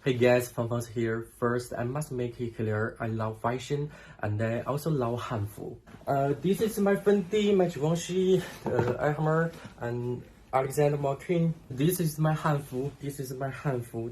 Hey guys, Fangfang's here. First, I must make it clear I love fashion and I also love Hanfu. This is my Fendi, my Givenchy, Elmer and Alexander McQueen. This is my Hanfu.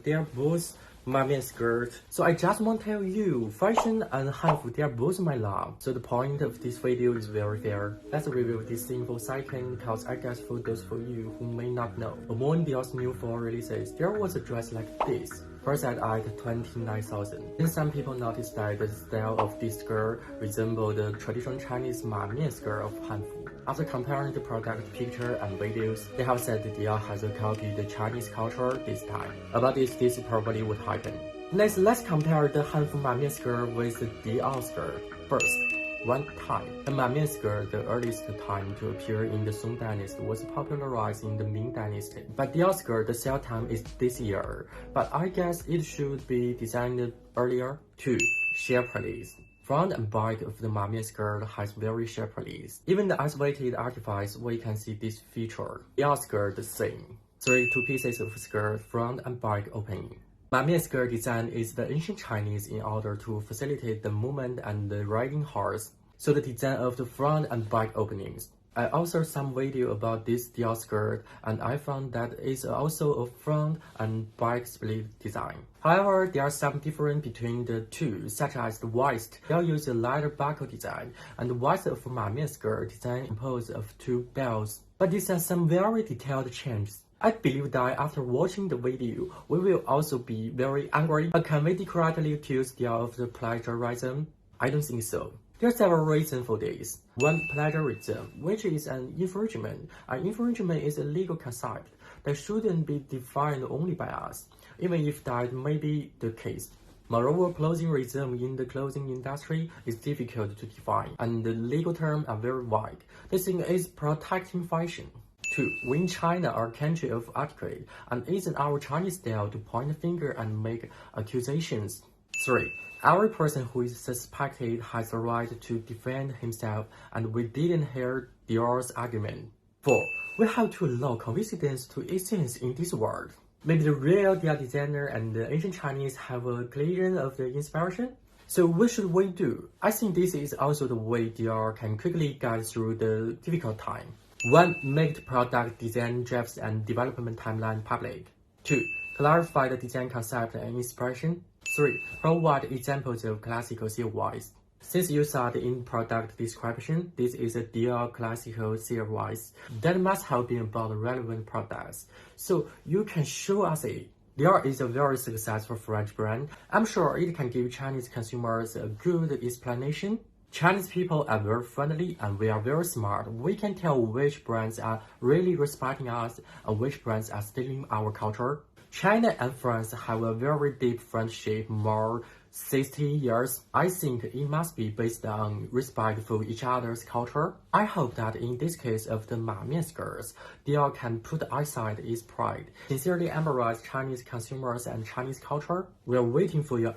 They are both Mamen skirt. So I just want to tell you, fashion and Hanfu, they are both my love. So the point of this video is very fair. Let's review this info second because I guess for those of you who may not know, among Dior's new fall releases, there was a dress like this. First at 29,000. Then some people noticed that the style of this skirt resembled the traditional Chinese Mamen skirt of Hanfu. After comparing the product picture and videos, they have said that Dior has copied the Chinese culture this time. About this probably would happen. Let's compare the Hanfu Mamen skirt with the Dior skirt. First, one time. The Mamen skirt, the earliest time to appear in the Song Dynasty, was popularized in the Ming Dynasty. But Dior skirt, the sale time is this year, but I guess it should be designed earlier. 2. Shape release. Front and back of the Mamen skirt has very sharp release. Even the isolated artifacts, we can see this feature. Dior skirt the same. 3. Two pieces of skirt, front and back opening. Mamen skirt design is the ancient Chinese in order to facilitate the movement and the riding horse. So the design of the front and back openings. I also saw some video about this Dior skirt and I found that it's also a front and back split design. However, there are some difference between the two, such as the waist. Dior used a lighter buckle design and the waist of Mamen skirt design composed of two belts. But these are some very detailed changes. I believe that after watching the video, we will also be very angry. But can we correctly accuse Dior of the plagiarism? I don't think so. There are several reasons for this. One, plagiarism, which is an infringement. An infringement is a legal concept that shouldn't be defined only by us, even if that may be the case. Moreover, plagiarism in the clothing industry is difficult to define, and the legal terms are very vague. The thing is protecting fashion. 2. We in China are a country of etiquette, and it isn't our Chinese style to point a finger and make accusations. 3. Every person who is suspected has the right to defend himself, and we didn't hear Dior's argument. 4. We have to allow coincidence to exist in this world. Maybe the real Dior designer and the ancient Chinese have a collision of the inspiration? So what should we do? I think this is also the way Dior can quickly get through the difficult time. 1. Make the product design drafts and development timeline public. 2. Clarify the design concept and inspiration. 3. Provide examples of classical silhouettes. Since you saw the in-product description, this is a Dior classical silhouette that must have been about relevant products. So you can show us it. Dior is a very successful French brand. I'm sure it can give Chinese consumers a good explanation. Chinese people are very friendly and we are very smart. We can tell which brands are really respecting us and which brands are stealing our culture. China and France have a very deep friendship, more 60 years. I think it must be based on respect for each other's culture. I hope that in this case of the Mamen skirts, Dior can put aside its pride, sincerely embrace Chinese consumers and Chinese culture. We are waiting for your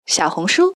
小红书